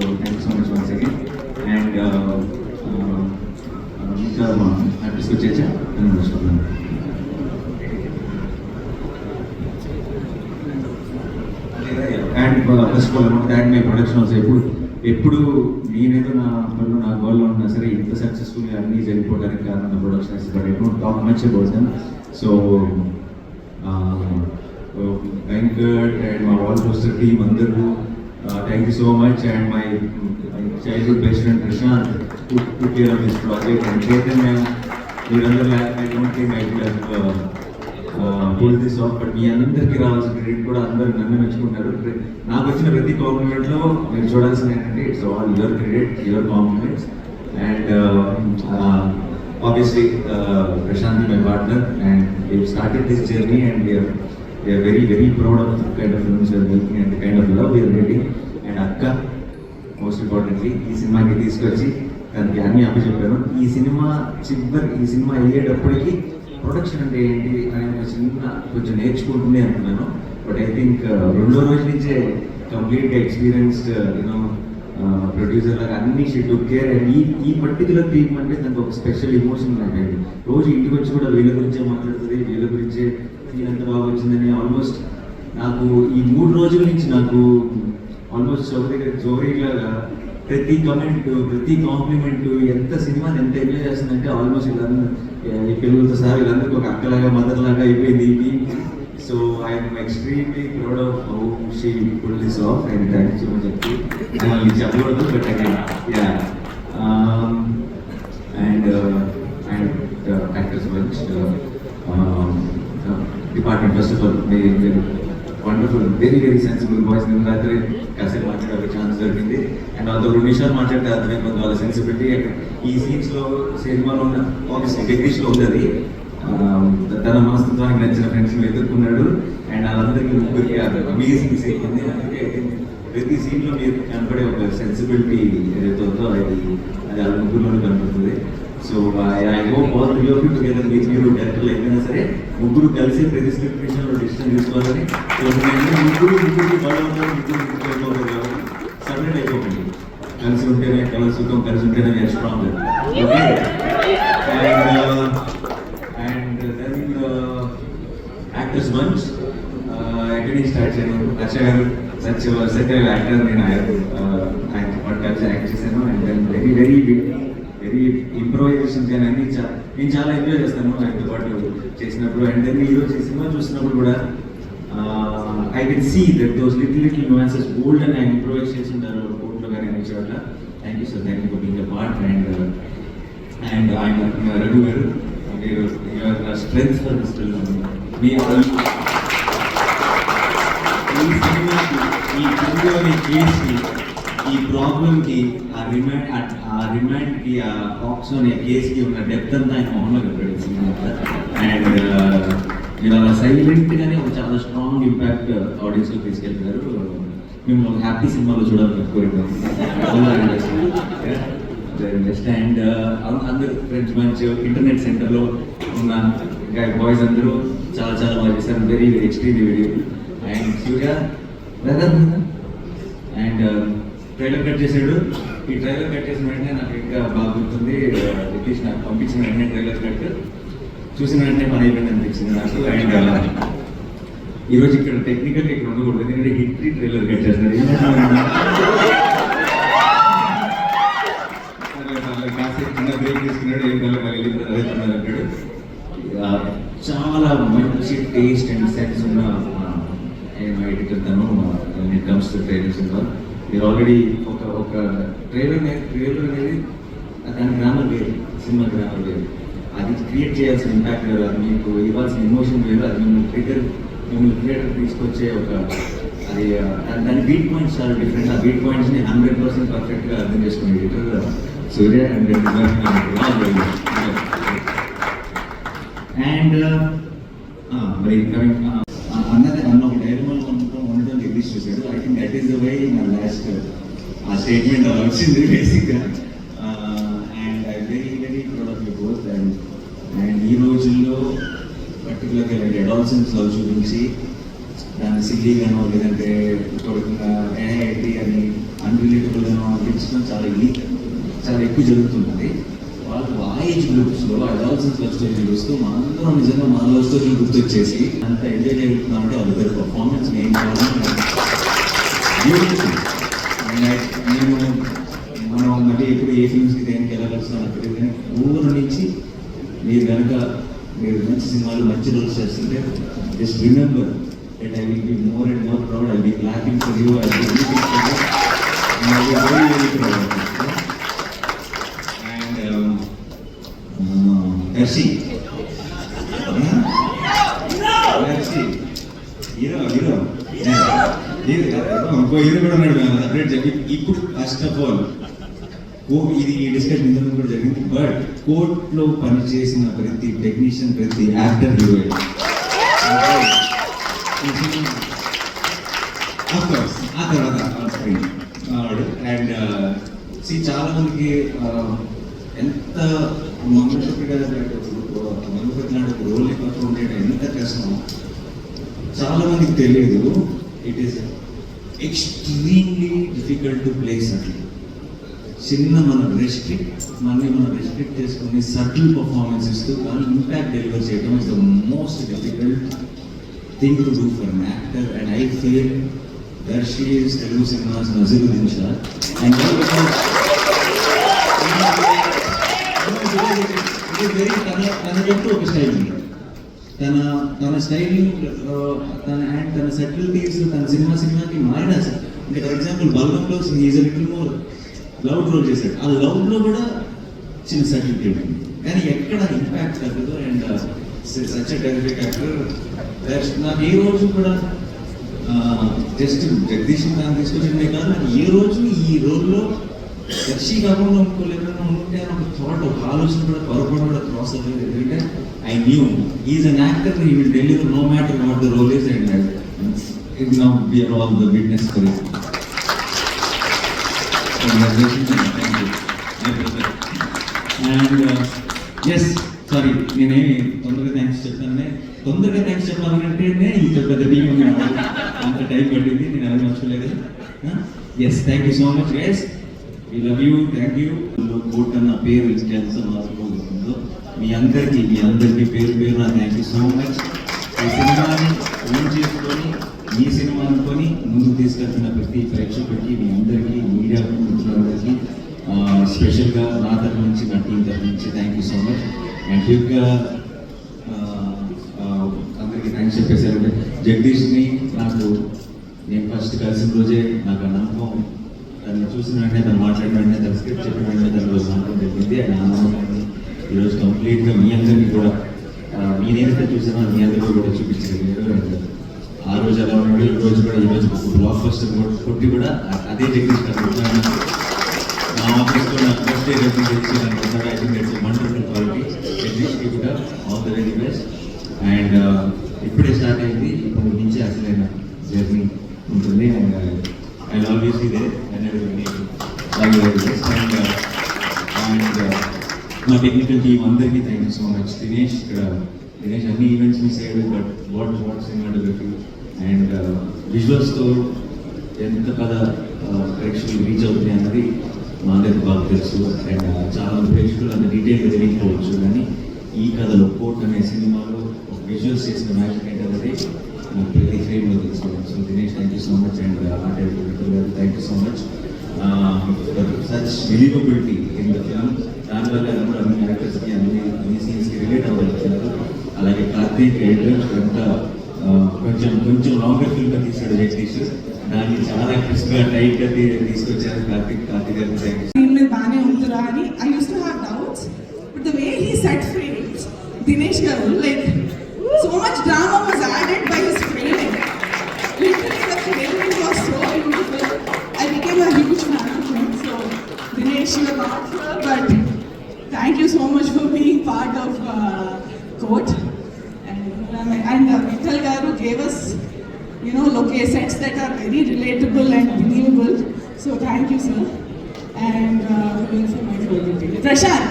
Thank you so much once again. And ఇంకా మా artist వచ్చేచ్చా అని చూసుకున్నాను. And first of all amount that my production also ఎప్పుడు నేనేదో నా పనులు నా గోల్లో ఉన్నా సరే ఇంత సక్సెస్ఫుల్గా అన్నీ జరిగిపోవడానికి కారణం నా production. But I don't talk much about them. So Venkat and మా వాల్ పోస్టర్ టీమ్ అందరూ thank you so much. And my childhood best friend Prashanth to care of this project. And Chaitanya మీరందరూ I don't think I could have pull this off. But మీ అందరికీ రావాల్సిన credit కూడా అందరూ నన్ను మెచ్చుకుంటారు. నాకు వచ్చిన ప్రతి కాంప్లిమెంట్లో మీరు చూడాల్సింది ఏంటంటే it's all your credit, your compliments. And obviously Prashant is my partner and we've started this journey and we are very very proud of the kind of films we are making and the kind of love we are getting. And akka most importantly ee cinema ki తీసుకొచ్చి దానికి అన్ని అప్పచెప్పాను. ఈ cinema అయ్యేటప్పటికి production అంటే ఏంటి అనేది కొంచెం నేర్చుకుంటూనే అనుకున్నాను. బట్ ఐ థింక్ రెండో రోజు నుంచే కంప్లీట్గా ఎక్స్పీరియన్స్డ్ ప్రొడ్యూసర్ లాగా అన్ని షీ టుక్ కేర్. అండ్ ఈ పర్టికులర్ థీమ్ అంటే దానికి ఒక స్పెషల్ ఎమోషన్ నాకు. రోజు ఇంటికి వచ్చి కూడా వీళ్ళ గురించే మాట్లాడుతుంది, వీళ్ళ గురించే ఫీల్ ఎంత బాగా వచ్చిందని. ఆల్మోస్ట్ నాకు ఈ 3 రోజుల నుంచి నాకు ఆల్మోస్ట్ జోరీలాగా ప్రతి కమెంట్, ప్రతి కాంప్లిమెంట్ ఎంత సినిమాని ఎంత ఎంజాయ్ చేస్తుందంటే ఆల్మోస్ట్ వీళ్ళందరూ ఈ పిల్లలతో సహా వీళ్ళందరికీ ఒక అక్కలాగా మదర్ లాగా అయిపోయింది ఈ team. So I am extremely proud of how she pulled this off and thank you so much. I am only chatting but again, yeah. And actors bunch, department first of all, very wonderful, very very sensible boys. Ninu rathre kaselu maatladare chance dorikindi and although Runisha maatlade adane konta valla sensibility ee scenes lo cinema lo unna obviously Jagdish lo unnadi. తన మనస్తత్వానికి నచ్చిన ఫ్రెండ్స్ని ఎదుర్కొన్నాడు and వాళ్ళందరికీ ముగ్గురికి amazing scene ఉంది. అందుకే ప్రతి సీన్లో మీరు కనపడే ఒక సెన్సిబిలిటీ ఏదైతే ఉందో అది వాళ్ళ ముగ్గురులోనే కనపడుతుంది. So I hope all three of you together మీరు డైరెక్టర్లు అయిపోయినా సరే ముగ్గురు కలిసి ప్రతి స్క్రిప్ట్ విషయంలో డిసిషన్ తీసుకోవాలని. ముగ్గురికి బాగా ముగ్గురు సపరేట్ అయిపోకండి. కలిసి ఉంటేనే కల సుఖం, కలిసి ఉంటేనే స్ట్రాంగ్. యాక్టర్స్ బంచ్ ఎక్కడి నుంచి స్టార్ట్ చేయను. లక్ష గారు సచ్ వర్సటైల్ యాక్టర్. నేను కలిసి యాక్ట్ చేశాను. And then very very very improvisation కానీ అన్ని నేను చాలా ఎంజాయ్ చేస్తాను ఆయనతో పాటు చేసినప్పుడు. అండ్ దెన్ ఈరోజు ఈ సినిమా చూసినప్పుడు కూడా I can see that those little nuances bold అని ఆయన ఇంప్రూవైజ్ చేస్తున్నారు కోర్టులో కానీ అన్ని చోట్ల. Thank you sir, thank you for being a part. And ఆయన రఘు గారు మీరు స్ట్రెంగ్త్ ఫర్ దిస్ ఫిల్మ్. మీ ఈ సినిమాకి, ఈ ఫిల్మ్లోని కేసుకి, ఈ ప్రాబ్లంకి, ఆ రిమాండ్కి, ఆ ఫాక్స్ అనే కేసుకి ఉన్న డెప్త్ అంతా ఆయన మొహంలో కనపడేది సినిమా. అండ్ మీరు అలా సైలెంట్గానే ఒక చాలా స్ట్రాంగ్ ఇంపాక్ట్ ఆడియన్స్లో తీసుకెళ్తున్నారు. మేము ఒక హ్యాపీ సినిమాలో చూడాలని కోరుకుంటున్నాం. అండ్ అందరూ ఫ్రెండ్స్ మంచి ఇంటర్నెట్ సెంటర్లో ఉన్న బాయ్స్ అందరూ చాలా చాలా బాగా చేశారు. Very very extremely very. And Surya brother and trailer cut చేశాడు. ఈ ట్రైలర్ కట్ చేసిన వెంటనే నాకు ఇంకా బాగా గుర్తుంది. అట్లీస్ట్ నాకు పంపించిన వెంటనే ట్రైలర్ కట్ చూసిన వెంటనే పని అయిపోయింది అనిపించింది నాకు. అండ్ ఈరోజు ఇక్కడ టెక్నికల్గా ఇక్కడ ఉండకూడదు ఎందుకంటే హిట్రీ ట్రైలర్ కట్ చేస్తారు. కాసేపు చిన్న బ్రేక్ తీసుకున్నాడు. ఏం కల మళ్ళీ అడుగుతున్నారు అంటాడు. చాలా మంచి టేస్ట్ అండ్ సెన్స్ ఉన్న ఎడిటర్ తను ఇట్ కమ్స్ టు ట్రైలర్స్. మీరు ఆల్రెడీ ఒక ట్రైలర్ అనేది దాని గ్రామర్ వేరు, సినిమా గ్రామర్ వేరు. అది క్రియేట్ చేయాల్సిన ఇంపాక్ట్ వేరు, అది మీకు ఇవ్వాల్సిన ఎమోషన్ వేరు, అది మిమ్మల్ని క్రియేటర్ తీసుకొచ్చే ఒక అది దాని బీట్ పాయింట్స్ చాలా డిఫరెంట్. ఆ బీట్ పాయింట్స్ని 100% పర్ఫెక్ట్గా అర్థం చేసుకునే ఎడిటర్ సూర్య. అండ్ మరి అన్న ఒక డైలాగ్ ఉండడం ఎగ్జిస్ట్ చేశాడు. I think that is the way నా లాస్ట్ ఆ స్టేట్మెంట్ అలా వచ్చింది బేసిక్గా. And I very very proud of you both. And ఈ రోజుల్లో పర్టికులర్గా ఇలాంటి అడాల్సెన్స్ లవ్ చూపించి దాన్ని సిల్లీగానో లేదంటే కొడుకున్న ఏంటి అని అన్రిలేటబుల్గానో పంపించడం చాలా ఎక్కువ జరుగుతుంటుంది. వాళ్ళు ఆ ఏజ్ గ్రూప్స్లో అడాల్సెన్స్ లవ్ స్టోరీ చూస్తూ మనందరం నిజంగా మన లవ్ స్టోరీ గుర్తొచ్చేసి అంత ఎంజాయ్ చేస్తున్నామంటే వాళ్ళిద్దరు పర్ఫార్మెన్స్ నేను మనం మళ్ళీ ఎప్పుడు ఏ ఫిల్మ్స్కి దేనికి ఎలా కలుస్తున్నాం తెలియదు, కానీ ఊరు నుంచి మీరు మంచి సినిమాలు మంచి రోల్స్ చేస్తుంటే just remember that I will be more and more proud. I be clapping for you, I be very proud. Darshi hero ఇంకో హీరో కూడా ఉన్నాడు సపరేట్ చెప్పి. ఇప్పుడు ఫస్ట్ ఆఫ్ ఆల్ ఇది ఈ డిస్కషన్ ఇంతకు కూడా జరిగింది, బట్ కోర్టులో పనిచేసిన ప్రతి టెక్నీషియన్, ప్రతి యాక్టర్ హీరోయిన్ ఆ తర్వాత వాడు. అండ్ చాలా మందికి ఎంత మమ్మల్ని లాంటి రోల్ని పట్టుకుంటే ఎంత కష్టం చాలా మందికి తెలియదు. It is extremely difficult to place అట్లా మనం రెస్ట్రిక్ట్ చేసుకుని సటిల్ పర్ఫార్మెన్స్ ఇస్తూ కానీ ఇంపాక్ట్ డెలివర్ చేయడం is the most difficult thing to do for an actor. And I feel Darshi is Telugu cinemas Naseeruddin Shah. And తనకంటూ ఒక స్టైల్ ఉంది. తన స్టైల్ తన సెటిల్టీస్ తన సినిమాకి మారిన. అంటే ఫర్ ఎగ్జాంపుల్ బల్గంలో is a little more loud role చేశాడు. ఆ లౌడ్లో కూడా చిన్న సెటిల్టీ ఉంటుంది, కానీ ఎక్కడ ఇంపాక్ట్ తగ్గదు. And such terrific actor. నాకు ఏ రోజు కూడా జస్ట్ జగదీష్ దాన్ని తీసుకొచ్చిందే కాదు, నాకు ఏ రోజు ఈ రోల్లో దర్శి కాకుండా ఇంకోలేదా ఉంటే ఒక థాట్, ఒక ఆలోచన కూడా పొరపాటు కూడా క్రాస్ అవ్వలేదు. ఎందుకంటే I knew is an actor, he will deliver no matter what the role is. And it now we are all the witness for it. And yes sorry, నేనేమి తొందరగా థ్యాంక్స్ చెప్పాలంటే ఇంత పెద్ద టీం అంత టైం పట్టింది, నేను అది మర్చిపోలేదు. Yes, thank you so much guys, we love you, thank you. Court అన్న పేరు ఎంత మార్చుకోగలుగుతుందో మీ అందరికీ పేరు నా థ్యాంక్ యూ సో మచ్. ఈ సినిమాని ఓన్ చేసుకొని మీ సినిమా అనుకొని ముందుకు తీసుకెళ్తున్న ప్రతి ప్రేక్షకుడికి, మీ అందరికీ, మీడియా మిత్రులందరికీ స్పెషల్గా నా తరఫు నుంచి, నా టీం తరఫు నుంచి thank you so much. And క్విక్గా అందరికీ థ్యాంక్స్ చెప్పేశారంటే జగదీష్ని నేను ఫస్ట్ కలిసిన రోజే నాకు ఆ నమ్మకం, తను చూసిన వెంటనే, తను మాట్లాడిన వెంటనే, తన స్క్రిప్ట్ చెప్పిన వెంటనే తనలో నమ్మకం జరిగింది. అండ్ ఆ నమ్మకాన్ని ఈరోజు కంప్లీట్గా మీ అందరికీ కూడా నేనైతే చూసానో మీ అందరికీ కూడా చూపించగలిగారు. ఆ రోజు ఎలా ఉన్నాడు, ఈ రోజు బ్లాక్ బస్టర్ కొట్టి కూడా అదే జగదీష్ నా ఆఫీస్లో నాకు ఫస్ట్ డే అనుకుంటున్నాడు. I think it's wonderful quality. జగదీష్కి కూడా all the very best. And ఇప్పుడే స్టార్ట్ అయింది, ఇప్పుడు నుంచి అసలైన జర్నీ ఉంటుంది. And I always be there and మా టెక్నికల్ టీమ్ అందరికీ thank you so much. Dinesh అన్ని ఈవెంట్స్ మిస్ అయ్యాడు, బట్ వాట్ సినిమాటోగ్రఫీ అండ్ విజువల్స్తో ఎంత కథ ప్రేక్షకులు రీచ్ అవుతుంది అన్నది మా అందరికి బాగా తెలుసు. అండ్ చాలా ప్రేక్షకులు అంత డీటెయిల్గా తెలియకపోవచ్చు, కానీ ఈ కథలో కోర్ట్ అనే సినిమాలో విజువల్స్ చేసిన మ్యాజిక్ ఏంటన్నది నాకు ప్రతి ఫ్రేమ్లో తెలుసుకోవాలి. So Dinesh thank you so much. And art director గారు thank you so much. Such believability in the film. దానివల్ల కూడా అన్ని యాక్టర్స్కి అన్ని సీన్స్కి రిలేట్ అవ్వగలుగుతారు. అలాగే కార్తీక్ ఎడిటర్ ఎంత కొంచెం లాంగర్ ఫిల్మ్గా తీసాడు జగదీష్, దాన్ని చాలా క్రిస్ప్గా టైట్గా తీసుకొచ్చారు కార్తీక్ గారు. Thank you. బాగానే ఉంటుందా అని I use to have doubts, but the way he set frames, Dinesh గారు, like so much drama was added by his framing. Literally the framing was so beautiful. I became a huge fan of him. So Dinesh, you are not here, but thank you so much for being part of Court. And Vital Garu gave us, sets that are very relatable and believable. So thank you, sir. And Prashant,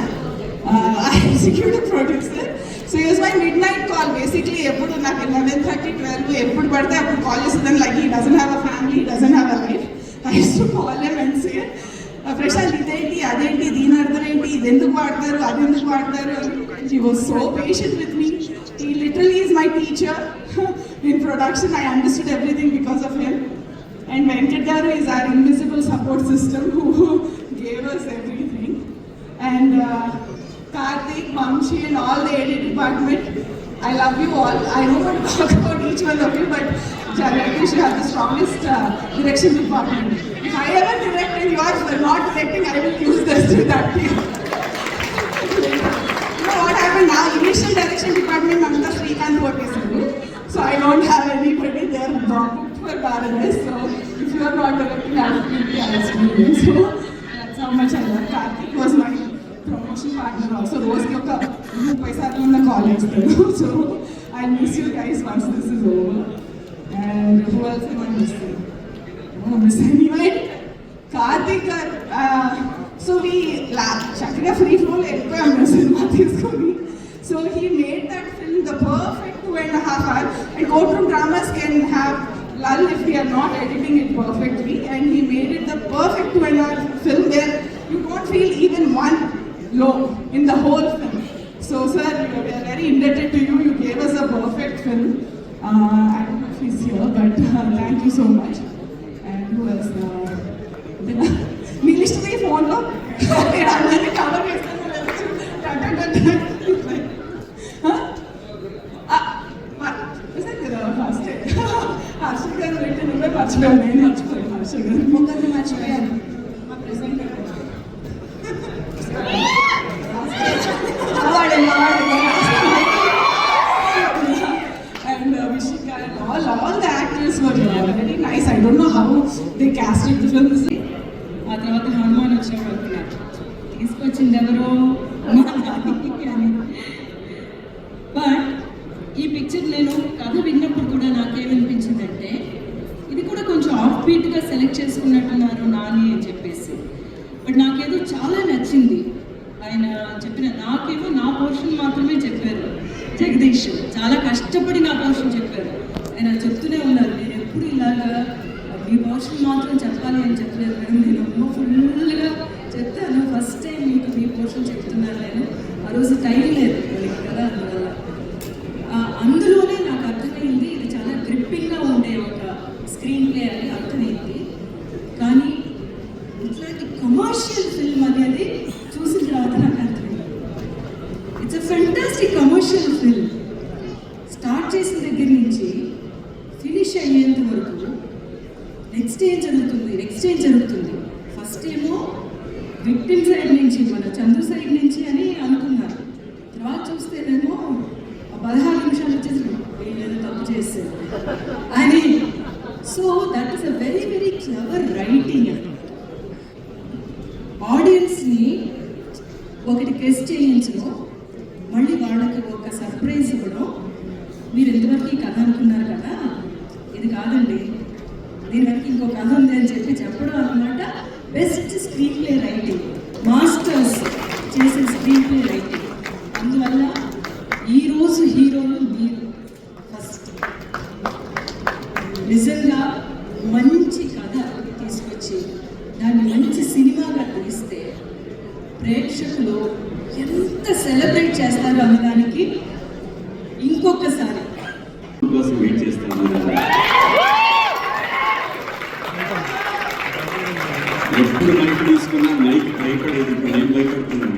executive producer. So he was my midnight call. Basically, ఎప్పుడు నాకు 11:30, 12 ఎప్పుడు పడితే అప్పుడు call చేస్తుందని. Like he doesn't have a family, he doesn't have a life. I used to call him and say, ఇది ఎందుకు వాడతారు, అది ఎందుకు వాడతారు అని. He was so patient with me. He literally is my teacher. In production, I understood everything because of him. And Venkat Garu is our invisible support system who gave us everything. And Karthik, Vamshi and all the edit department, I love you all. I don't want to talk about each one of you, but Jagadish, you have the strongest direction department. If I ever direct and you are not directing, I will use this to that to you. You know what happened now? Initial direction department, Mamta Srikanth work is good. So I don't have anybody there dropping for Baroness. So if you are not directing, I will be asking you. So that's how much I love. Karthik was my promotion partner also. Rose ki oka 30 saatlu unna college tho. So I'll miss you guys once this is over. And who else am I missing? Oh, miss anyone? Karthik, so we Shakira free flow వెళ్ళిపోయాం cinema తీసుకొని. So he made that film the perfect 2.5 hours. And courtroom dramas can have lull if we are not editing it perfectly. And he made it the perfect 2.5 hour film where you don't feel even one low in the whole film. So sir, we are very indebted to you. You gave us a perfect film. I don't know if he's here, but thank you so much. And who else? మీ list మీ ఫోన్లో అందరినీ cover చేస్తాను. First Harsha గారు పెట్టి నువ్వే మర్చిపోయాను, నేను మర్చిపోయాను. హర్ష గారు ముగ్గురిని మర్చిపోయాను. మా president and Vishika and all the actors were very nice. I don't know how they casted the film. ఆ తర్వాత హనుమాన్ వచ్చినప్పుడు అనుకున్నారు తీసుకొచ్చింది ఎవరో అని. బట్ ఈ పిక్చర్ నేను కథ విన్నప్పుడు కూడా నాకేమనిపించిందంటే ఇది కూడా కొంచెం ఆఫ్ బీట్గా సెలెక్ట్ చేసుకున్నట్టున్నారు నాని అని చెప్పేసి. బట్ నాకేదో చాలా నచ్చింది ఆయన చెప్పిన. నాకేమో నా పోర్షన్ మాత్రమే చెప్పారు జగదీష్, చాలా కష్టపడి నా పోర్షన్ చెప్పారు. ఆయన చెప్తూనే ఉన్నారు నేను ఎప్పుడు ఇలాగా మీ పోర్షన్ మాత్రం చెప్పాలి అని చెప్పలేదు మేడం, నేను ఫుల్గా చెప్తాను. ఫస్ట్ టైం మీకు మీ పోర్షన్ చెప్తున్నాను నేను. ఆ రోజు టైం లేదు కదా, అందువల్ల అందులోనే నాకు అర్థమైంది ఇది చాలా గ్రిప్పింగ్గా ఉండే ఒక స్క్రీన్ ప్లే అని అర్థమైంది. కానీ ఇట్లాంటి కమర్షియల్ ఫిల్మ్ అనేది చూసిన తర్వాత నాకు అర్థమైంది. It's a fantastic commercial film. Start చేసిన దగ్గర నుంచి ఫినిష్ అయ్యేంత వరకు నెక్స్ట్ ఏం జరుగుతుంది. ఫస్ట్ ఏమో విక్టిమ్ సైడ్ నుంచి, మన చంద్రు సైడ్ నుంచి అని అనుకున్నారు. తర్వాత చూస్తేనేమో 16 నిమిషాలు వచ్చేసి వీళ్ళేదో తప్పు చేస్తారు అని. So that is a very very clever writing. ఆడియన్స్ని ఒకటి గెస్ట్ చేయించడం, మళ్ళీ వాళ్ళకి ఒక సర్ప్రైజ్ ఇవ్వడం. మీరు ఎంతవరకు ఈ కథ అనుకున్నారు కదా, ఇది కాదండి, దీని వరకు ఇంకో కథ ఉంది అని చెప్పడం అన్నమాట. Best screen play writing, masters చేసే స్క్రీన్ ప్లే రైటింగ్. అందువల్ల ఈరోజు హీరోలు మీరు ఫస్ట్. నిజంగా మంచి కథ తీసుకొచ్చి దాన్ని మంచి సినిమాగా తీస్తే ప్రేక్షకులు ఎంత సెలబ్రేట్ చేస్తారో అన్నదానికి ఇంకొకసారి కోసం వెయిట్ చేస్తాను. ఎప్పుడు మైక్ తీసుకున్నా మైక్ భయపడేది, నేను భయపడుతున్నాను.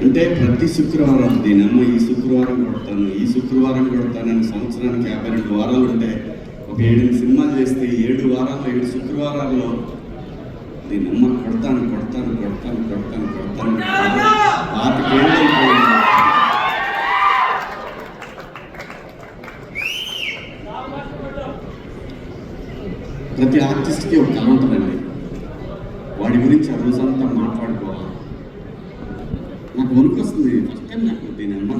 అంటే ప్రతి శుక్రవారం దీనమ్మ ఈ శుక్రవారం కొడతానని సంవత్సరానికి 52 వారాలు ఉంటే ఒక 7 సినిమాలు చేస్తే 7 వారాల్లో 7 శుక్రవారాల్లో దీనమ్మ కొడతాను. 5 ఏళ్ళు అయిపోయింది. ప్రతి ఆర్టిస్ట్కి ఒక కళ ఉంటుందండి, వాడి గురించి ఆ రోజంతా మాట్లాడుకోవాలి. నాకు వణుకు వస్తుంది ఫస్ట్ టైం నాకు దీనమ్మ.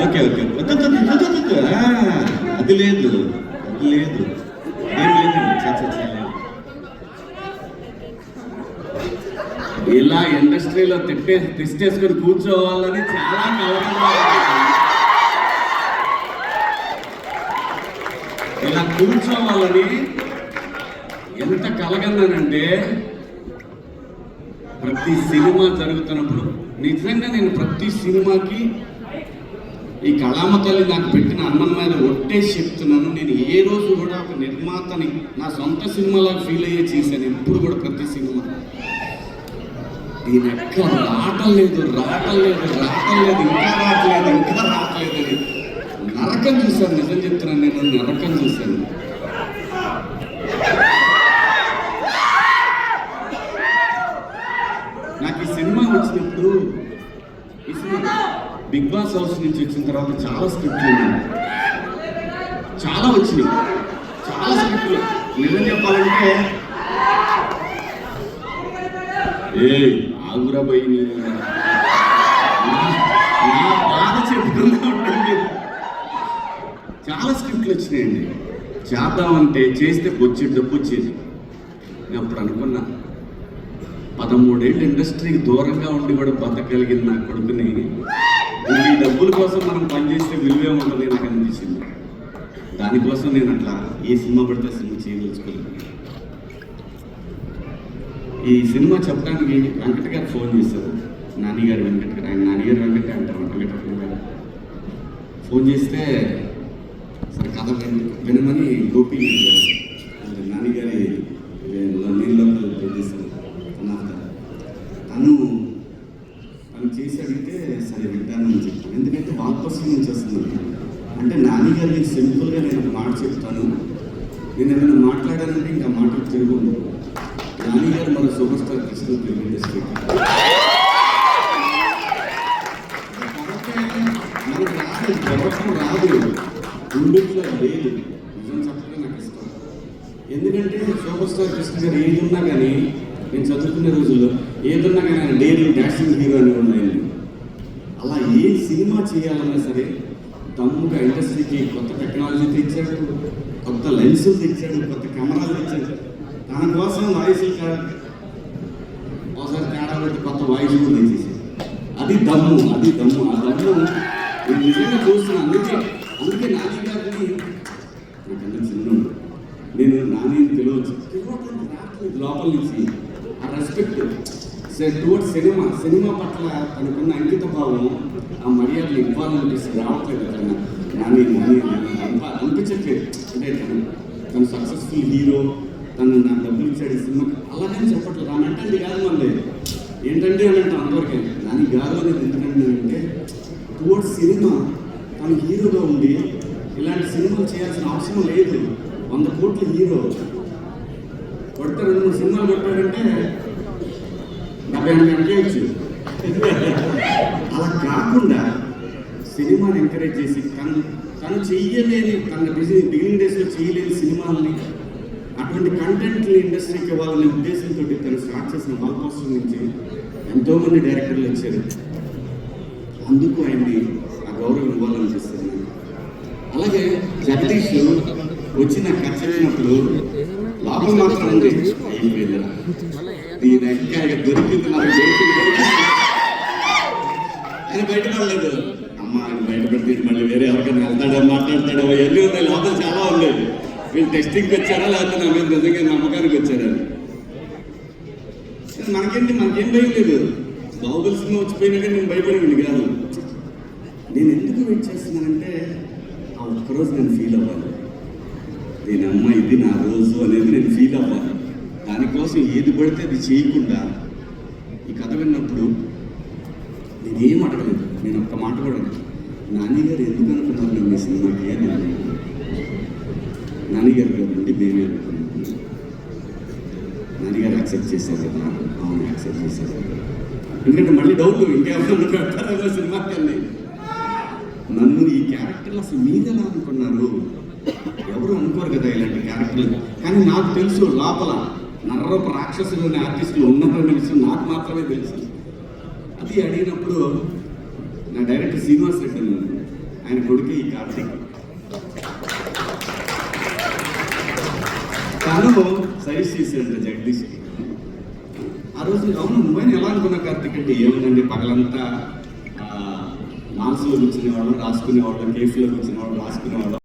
ఓకే ఓకే అది లేదు లేదు ఏం లేదండి చేయలేదు. ఇలా ఇండస్ట్రీలో తిష్టేసుకొని కూర్చోవాలని చాలా కలగా ఇలా కూర్చోవాలని ఎంత కలగన్నానంటే ప్రతి సినిమా జరుగుతున్నప్పుడు నిజంగా నేను ప్రతి సినిమాకి ఈ కళామ తల్లి నాకు పెట్టిన అన్నం మీద ఒట్టేసి చెప్తున్నాను. నేను ఏ రోజు కూడా ఒక నిర్మాతని నా సొంత సినిమాలా ఫీల్ అయ్యే చేశాను ఎప్పుడు కూడా ప్రతి సినిమా. దీని ఎక్క రావట్లేదు ఇంకా రావట్లేదు అని నరకం చూశాను. నిజం చెప్తున్నాను, నేను నరకం చూశాను. నాకు ఈ సినిమా వచ్చినప్పుడు ఈ సినిమా బిగ్ బాస్ హౌస్ నుంచి వచ్చిన తర్వాత చాలా స్క్రిప్ట్లు ఉన్నాయి, చాలా వచ్చినాయి, చాలా స్క్రిప్ట్లు. నిజం చెప్పాలంటే ఆగురా పోయి నా బాధ చెప్పుకున్నా ఉంటుంది. చాలా స్క్రిప్ట్లు వచ్చినాయండి. చేద్దామంటే చేస్తే వచ్చే డబ్బు వచ్చేది. నేను అప్పుడు అనుకున్నా 13 ఏళ్ళు ఇండస్ట్రీకి దూరంగా ఉండి కూడా బతకగలిగింది నా కొడుకుని. ఈ డబ్బుల కోసం మనం పనిచేస్తే విలువే ఉంటుంది నాకు అనిపించింది. దానికోసం నేను అట్లా ఏ సినిమా పడితే సినిమా చేయదలుచుకోలేదు. ఈ సినిమా చెప్పడానికి వెంకట్ గారు ఫోన్ చేశారు. నాన్నగారు వెంకట్ గారు, ఆయన నాన్నగారు వెంకట్ అంటారు, వెంకట గారు ఫోన్ చేస్తే సరే కథ వినమని గోపి నాన్నగారి నీళ్ళలో చేశారు. తను చేసి అడిగితే సరే వింటానని చెప్పాను. ఎందుకంటే వాపస్ నుంచి వస్తున్నాను అంటే నాన్నగారికి సింపుల్గా నేను ఒక మాట చెప్తాను. నేను ఏమైనా మాట్లాడానంటే ఇంకా మాటలు తిరుగు. నాన్నగారు మన super star Krishna film industry మనకు రాదు, గొప్ప రాదు, గుండెట్లో లేదు. నిజం చెప్పడం నాకు ఇష్టం. ఎందుకంటే సూపర్ స్టార్ కృష్ణ గారు ఏదున్నా కానీ నేను చదువుకునే రోజుల్లో ఏదున్నా కానీ ఆయన డైరింగ్ డాషింగ్ హీరో అని ఉన్నాయండి. అలా ఏ సినిమా చేయాలన్నా సరే తమ్ముగా ఇండస్ట్రీకి కొత్త టెక్నాలజీ తెచ్చాడు, కొత్త లెన్సులు తెచ్చాడు, కొత్త కెమెరాలు తెచ్చాడు. తన కోసం వాయిస్లు ఒకసారి తేడా పెట్టి కొత్త వాయిస్ కూడా తెచ్చేసాడు. అది దమ్ము. ఆ దమ్ము నేను నిజంగా చూస్తున్నాను. అందుకే నాని గారిని నాకన్నా చిన్న నేను నాని పిలవచ్చు లోపల నుంచి ఆ రెస్పెక్ట్ టువర్డ్స్ సినిమా పట్ల తనకున్న అంకిత భావం, ఆ మర్యాదలు ఇవ్వాలనిపిస్తుంది. రావట్లేదు కదా నాని అనిపించట్లేదు. అంటే తను సక్సెస్ఫుల్ హీరో, తను నాకు డబ్బులు ఇచ్చాడు ఈ సినిమాకి అలాగని చెప్పట్లేదు. ఆ మెంటాలిటీ కాదు మనది. ఏంటంటే అని అంటే అందరికీ నాని గారు అనేది ఎందుకంటే అంటే టువర్డ్స్ సినిమా తను హీరోగా ఉండి ఇలాంటి సినిమాలు చేయాల్సిన అవసరం లేదు. 100 కోట్ల హీరో కొడితే 2-3 సినిమాలు కొట్టాడంటే 70-80 గంటలేయచ్చు. అలా కాకుండా సినిమాని ఎంకరేజ్ చేసి తను చెయ్యలేని, తన బిగినింగ్ డేస్లో చేయలేని సినిమాలని అటువంటి కంటెంట్ని ఇండస్ట్రీకి ఇవ్వాలనే ఉద్దేశంతో తను స్టార్ట్ చేసిన వాల్పోస్టర్ నుంచి ఎంతోమంది డైరెక్టర్లు వచ్చారు. అందుకు ఆయన్ని ఆ గౌరవం ఇవ్వాలనిపిస్తుంది. అలాగే జగదీష్ వచ్చి నాకు ఖర్చు చెప్పినప్పుడు లాభం మాత్రం ఉంది అయిపోయింది. దీని ఎక్క దొరికింది నాకు ఆయన బయటపడలేదు. అమ్మ ఆయన బయట పెడితే మళ్ళీ వేరే ఎవరికైనా వెళ్తాడో మాట్లాడతాడో ఎన్ని ఉన్నాయి, లోపల చాలా ఉండేది. వీళ్ళు టెస్టింగ్కి వచ్చారా లేకపోతే నా మీద నిజంగా నమ్మకానికి వచ్చారా? మనకేం భయం లేదు. బాహుబలి సినిమా వచ్చిపోయినా కానీ నేను భయపడేవాడిని కాదు. నేను ఎందుకు వెయిట్ చేస్తున్నానంటే ఆ ఒక్కరోజు నేను ఫీల్ అవ్వాలి. దీని అమ్మ ఇది నా రోజు అనేది నేను ఫీల్ అవ్వాలి. దానికోసం ఏది పడితే అది చేయకుండా ఈ కథ విన్నప్పుడు నేనేం అడగలేదు. నేను ఒక్క మాట కూడా నాన్నగారు ఎందుకు అనుకున్నారు నేను ఈ సినిమాకి అని నాన్నగారు కదండి మేమే అనుకున్నాను. నాన్నగారు యాక్సెప్ట్ చేశారు కదా? అవును యాక్సెప్ట్ చేశారు. ఎందుకంటే మళ్ళీ డౌట్ ఇంకెవరన్నా పెడతారో సినిమాకి వెళ్ళి నన్ను ఈ క్యారెక్టర్లు అసలు మీదెలా అనుకున్నారు? ఎవరు అనుకోరు కదా ఇలాంటి క్యారెక్టర్లు. కానీ నాకు తెలుసు లోపల నర్రపు రాక్షసులు అనే ఆర్టిస్టులు ఉన్నటువంటి విషయం నాకు మాత్రమే తెలుసు. అది అడిగినప్పుడు నా డైరెక్టర్ శ్రీనివాస్ రెడ్డి అన్నాను. ఆయన కొడుకే ఈ కార్తీక్. తను సజెస్ట్ చేశాడు జగదీష్కి. ఆ రోజు అవును నువ్వైనా ఎలా అనుకున్నా కార్తీక్ అంటే ఏముందండి పగలంతా మానసులో కూర్చునేవాళ్ళం రాసుకునేవాళ్ళం, కేఫ్లో కూర్చునేవాళ్ళం రాసుకునేవాళ్ళం.